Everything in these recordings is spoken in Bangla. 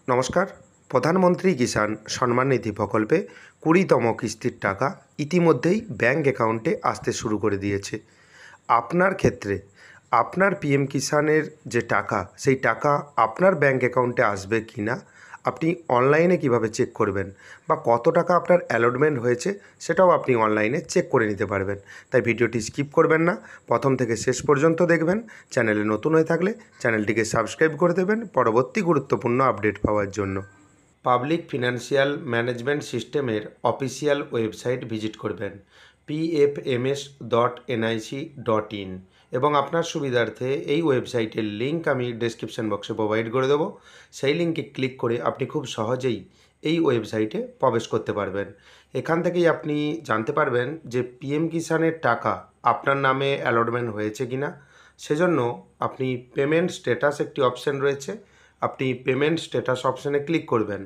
নমস্কার। প্রধানমন্ত্রী কিষাণ সম্মান নিধি প্রকল্পে ২০তম কিস্তির টাকা ইতিমধ্যেই ব্যাঙ্ক অ্যাকাউন্টে আসতে শুরু করে দিয়েছে। আপনার ক্ষেত্রে আপনার পিএম কিষাণের যে টাকা, সেই টাকা আপনার ব্যাঙ্ক অ্যাকাউন্টে আসবে কি না আপনি অনলাইনে কিভাবে চেক করবেন, বা কত টাকা আপনার অ্যালটমেন্ট হয়েছে সেটাও আপনি অনলাইনে চেক করে নিতে পারবেন। তাই ভিডিওটি স্কিপ করবেন না, প্রথম থেকে শেষ পর্যন্ত দেখবেন। চ্যানেলে নতুন হয়ে থাকলে চ্যানেলটিকে সাবস্ক্রাইব করে দেবেন পরবর্তী গুরুত্বপূর্ণ আপডেট পাওয়ার জন্য। পাবলিক ফিনান্সিয়াল ম্যানেজমেন্ট সিস্টেমের অফিসিয়াল ওয়েবসাইট ভিজিট করবেন pfms.nic.in এবং আপনার সুবিধার্থে এই ওয়েবসাইটের লিঙ্ক আমি ডেসক্রিপশন বক্সে প্রোভাইড করে দেবো। সেই লিঙ্কে ক্লিক করে আপনি খুব সহজেই এই ওয়েবসাইটে প্রবেশ করতে পারবেন। এখান থেকেই আপনি জানতে পারবেন যে পিএম কিষাণের টাকা আপনার নামে অ্যালটমেন্ট হয়েছে কি না। সেজন্য আপনি পেমেন্ট স্ট্যাটাস একটি অপশান রয়েছে, আপনি পেমেন্ট স্ট্যাটাস অপশানে ক্লিক করবেন।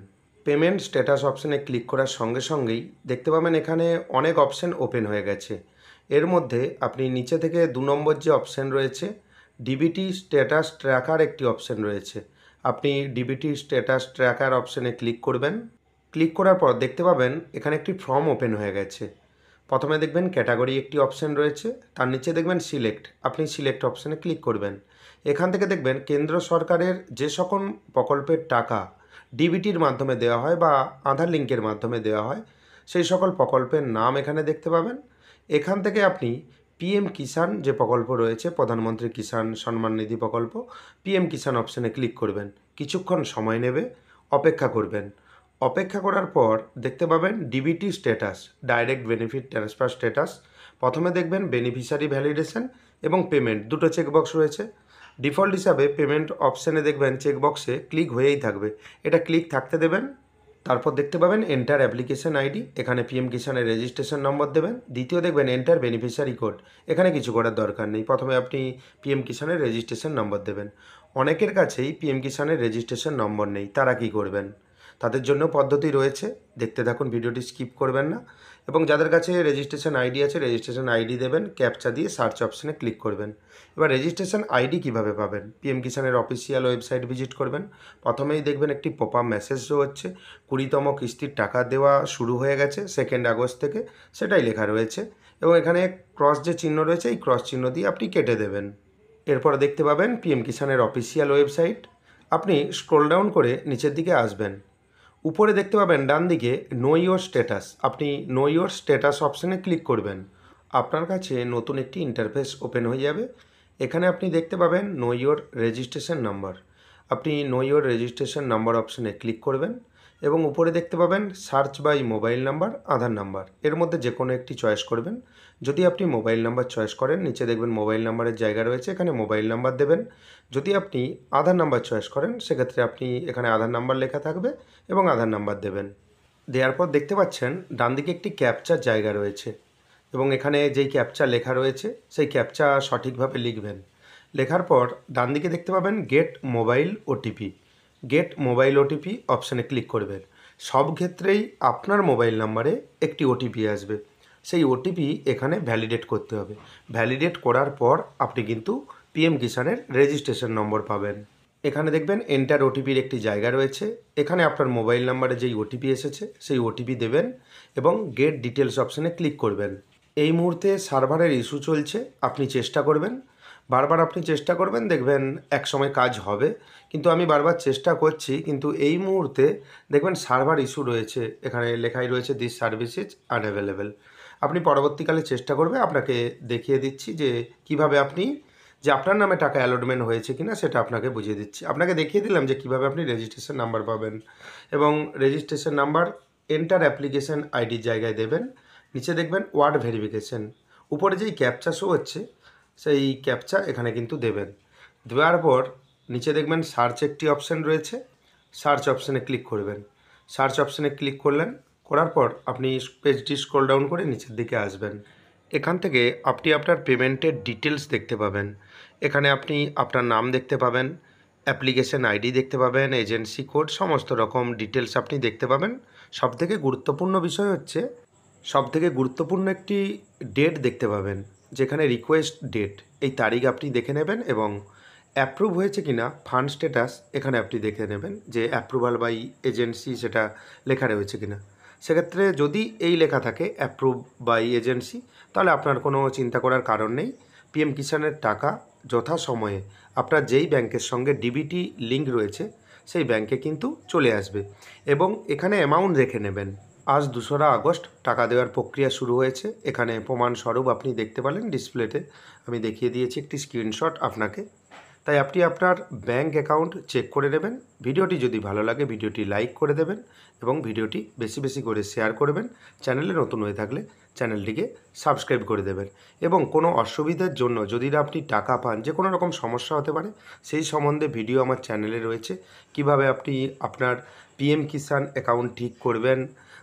পেমেন্ট স্ট্যাটাস অপশানে ক্লিক করার সঙ্গে সঙ্গেই দেখতে পাবেন এখানে অনেক অপশান ওপেন হয়ে গেছে। এর মধ্যে আপনি নিচে থেকে ২ নম্বর যে অপশান রয়েছে ডিবিটি স্ট্যাটাস ট্র্যাকার একটি অপশান রয়েছে, আপনি ডিবিটি স্ট্যাটাস ট্র্যাকার অপশানে ক্লিক করবেন। ক্লিক করার পর দেখতে পাবেন এখানে একটি ফর্ম ওপেন হয়ে গেছে। প্রথমে দেখবেন ক্যাটাগরি একটি অপশান রয়েছে, তার নিচে দেখবেন সিলেক্ট, আপনি সিলেক্ট অপশানে ক্লিক করবেন। এখান থেকে দেখবেন কেন্দ্র সরকারের যে সকল প্রকল্পের টাকা ডিবিটির মাধ্যমে দেওয়া হয় বা আধার লিঙ্কের মাধ্যমে দেওয়া হয় সেই সকল প্রকল্পের নাম এখানে দেখতে পাবেন। এখান থেকে আপনি পিএম কিষাণ যে প্রকল্প রয়েছে, প্রধানমন্ত্রী কিষাণ সম্মান নিধি প্রকল্প, পিএম কিষাণ অপশানে ক্লিক করবেন। কিছুক্ষণ সময় নেবে, অপেক্ষা করবেন। অপেক্ষা করার পর দেখতে পাবেন DBT status, direct benefit transfer status. প্রথমে দেখবেন বেনিফিশিয়ারি ভ্যালিডেশন এবং পেমেন্ট, দুটো চেকবক্স রয়েছে। ডিফল্ট হিসাবে পেমেন্ট অপশানে দেখবেন চেকবক্সে ক্লিক হয়েই থাকবে, এটা ক্লিক থাকতে দেবেন। তারপর দেখতে পাবেন এন্টার অ্যাপ্লিকেশন আইডি, এখানে পিএম কিষাণের রেজিস্ট্রেশন নম্বর দেবেন। দ্বিতীয় দেখবেন এন্টার বেনিফিশিয়ারি কোড, এখানে কিছু করার দরকার নেই, প্রথমে আপনি পিএম কিষাণের রেজিস্ট্রেশন নম্বর দেবেন। অনেকের কাছেই পিএম কিষাণের রেজিস্ট্রেশন নম্বর নেই, তারা কি করবেন? তাদের জন্য পদ্ধতি রয়েছে, দেখতে থাকুন, ভিডিওটি স্কিপ করবেন না। এবং যাদের কাছে রেজিস্ট্রেশন আইডি আছে, রেজিস্ট্রেশন আইডি দেবেন, ক্যাপচা দিয়ে সার্চ অপশানে ক্লিক করবেন। এবার রেজিস্ট্রেশন আইডি কিভাবে পাবেন? পিএম কিষাণের অফিসিয়াল ওয়েবসাইট ভিজিট করবেন। প্রথমেই দেখবেন একটি পপ আপ মেসেজ শো হচ্ছে, ২০তম কিস্তির টাকা দেওয়া শুরু হয়ে গেছে 2 আগস্ট থেকে, সেটাই লেখা রয়েছে। এবং এখানে ক্রস যে চিহ্ন রয়েছে, এই ক্রস চিহ্ন দিয়ে আপনি কেটে দেবেন। এরপর দেখতে পাবেন পিএম কিষাণের অফিসিয়াল ওয়েবসাইট, আপনি স্ক্রোল ডাউন করে নিচের দিকে আসবেন। উপরে দেখতে পাবেন ডান দিকে নো ইওর স্ট্যাটাস, আপনি নো ইওর স্ট্যাটাস অপশানে ক্লিক করবেন। আপনার কাছে নতুন একটি ইন্টারফেস ওপেন হয়ে যাবে। এখানে আপনি দেখতে পাবেন নো ইওর রেজিস্ট্রেশন নাম্বার, আপনি নো ইওর রেজিস্ট্রেশন নাম্বার অপশানে ক্লিক করবেন এবং উপরে দেখতে পাবেন search by mobile number, Aadhaar number, এর মধ্যে যে কোনো একটি চয়েস করবেন। যদি আপনি মোবাইল নাম্বার চয়েস করেন, নিচে দেখবেন মোবাইল নাম্বারের জায়গা রয়েছে, এখানে মোবাইল নাম্বার দেবেন। যদি আপনি আধার নাম্বার চয়েস করেন, সেক্ষেত্রে আপনি এখানে আধার নাম্বার লেখা থাকবে এবং আধার নাম্বার দেবেন। দেওয়ার পর দেখতে পাচ্ছেন ডান দিকে একটি ক্যাপচার জায়গা রয়েছে এবং এখানে যেই ক্যাপচা লেখা রয়েছে সেই ক্যাপচা সঠিকভাবে লিখবেন। লেখার পর ডান দিকে দেখতে পাবেন get mobile OTP, get mobile OTP অপশানে ক্লিক করবেন। সব ক্ষেত্রেই আপনার মোবাইল নাম্বারে একটি ওটিপি আসবে, সেই ওটিপি এখানে ভ্যালিডেট করতে হবে। ভ্যালিডেট করার পর আপনি কিন্তু পিএম কিষাণের রেজিস্ট্রেশন নম্বর পাবেন। এখানে দেখবেন এন্টার ওটিপির একটি জায়গা রয়েছে, এখানে আপনার মোবাইল নাম্বারে যেই ওটিপি এসেছে সেই ওটিপি দেবেন এবং গেট ডিটেলস অপশানে ক্লিক করবেন। এই মুহূর্তে সার্ভারের ইস্যু চলছে, আপনি চেষ্টা করবেন, বারবার আপনি চেষ্টা করবেন, দেখবেন এক সময় কাজ হবে। কিন্তু আমি বারবার চেষ্টা করছি, কিন্তু এই মুহূর্তে দেখবেন সার্ভার ইস্যু রয়েছে, এখানে লেখাই রয়েছে দিস সার্ভিস ইজ আনঅ্যাভেলেবেল। আপনি পরবর্তীকালে চেষ্টা করবে, আপনাকে দেখিয়ে দিচ্ছি যে কিভাবে আপনি যে আপনার নামে টাকা অ্যালটমেন্ট হয়েছে কিনা সেটা আপনাকে বুঝিয়ে দিচ্ছি। আপনাকে দেখিয়ে দিলাম যে কিভাবে আপনি রেজিস্ট্রেশন নাম্বার পাবেন এবং রেজিস্ট্রেশন নাম্বার এন্টার অ্যাপ্লিকেশন আইডির জায়গায় দেবেন। নিচে দেখবেন ওয়ার্ড ভেরিফিকেশন, উপরে যেই ক্যাপচা শো হচ্ছে সেই ক্যাপচা এখানে কিন্তু দেবেন। দেওয়ার পর নিচে দেখবেন সার্চ একটি অপশান রয়েছে, সার্চ অপশানে ক্লিক করবেন। সার্চ অপশানে ক্লিক করলেন, করার পর আপনি পেজটি স্ক্রল ডাউন করে নিচের দিকে আসবেন। এখান থেকে আপনি আপনার পেমেন্টের ডিটেলস দেখতে পাবেন। এখানে আপনি আপনার নাম দেখতে পাবেন, অ্যাপ্লিকেশন আইডি দেখতে পাবেন, এজেন্সি কোড, সমস্ত রকম ডিটেলস আপনি দেখতে পাবেন। সবথেকে গুরুত্বপূর্ণ বিষয় হচ্ছে, সবথেকে গুরুত্বপূর্ণ একটি ডেট দেখতে পাবেন, যেখানে রিকোয়েস্ট ডেট, এই তারিখ আপনি দেখে নেবেন এবং অ্যাপ্রুভ হয়েছে কিনা ফান্ড স্ট্যাটাস এখানে আপনি দেখে নেবেন যে অ্যাপ্রুভাল বাই এজেন্সি সেটা লেখা রয়েছে কিনা। সেক্ষেত্রে যদি এই লেখা থাকে অ্যাপ্রুভ বাই এজেন্সি, তাহলে আপনার কোনো চিন্তা করার কারণ নেই। পিএম কিষাণের টাকা যথাসময়ে আপনার যেই ব্যাংকের সঙ্গে ডিবিটি লিঙ্ক রয়েছে সেই ব্যাংকে কিন্তু চলে আসবে। এবং এখানে অ্যামাউন্ট রেখে নেবেন। আজ 2রা আগস্ট টাকা দেওয়ার প্রক্রিয়া শুরু হয়েছে। এখানে প্রমাণস্বরূপ আপনি দেখতে পেলেন ডিসপ্লেতে আমি দেখিয়ে দিয়েছি একটি স্ক্রিনশট আপনাকে। তাই আপনি আপনার ব্যাঙ্ক অ্যাকাউন্ট চেক করে নেবেন। ভিডিওটি যদি ভালো লাগে ভিডিওটি লাইক করে দেবেন এবং ভিডিওটি বেশি বেশি করে শেয়ার করবেন। চ্যানেলে নতুন হয়ে থাকলে চ্যানেলটিকে সাবস্ক্রাইব করে দেবেন। এবং কোনো অসুবিধার জন্য যদি না আপনি টাকা পান, যে কোনো রকম সমস্যা হতে পারে, সেই সম্বন্ধে ভিডিও আমার চ্যানেলে রয়েছে। কিভাবে আপনি আপনার পিএম কিষাণ অ্যাকাউন্ট ঠিক করবেন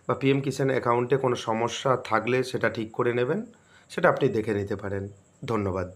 বা পিএম কিষাণ অ্যাকাউন্টে কোনো সমস্যা থাকলে সেটা ঠিক করে নেবেন, সেটা আপনি দেখে নিতে পারেন। ধন্যবাদ।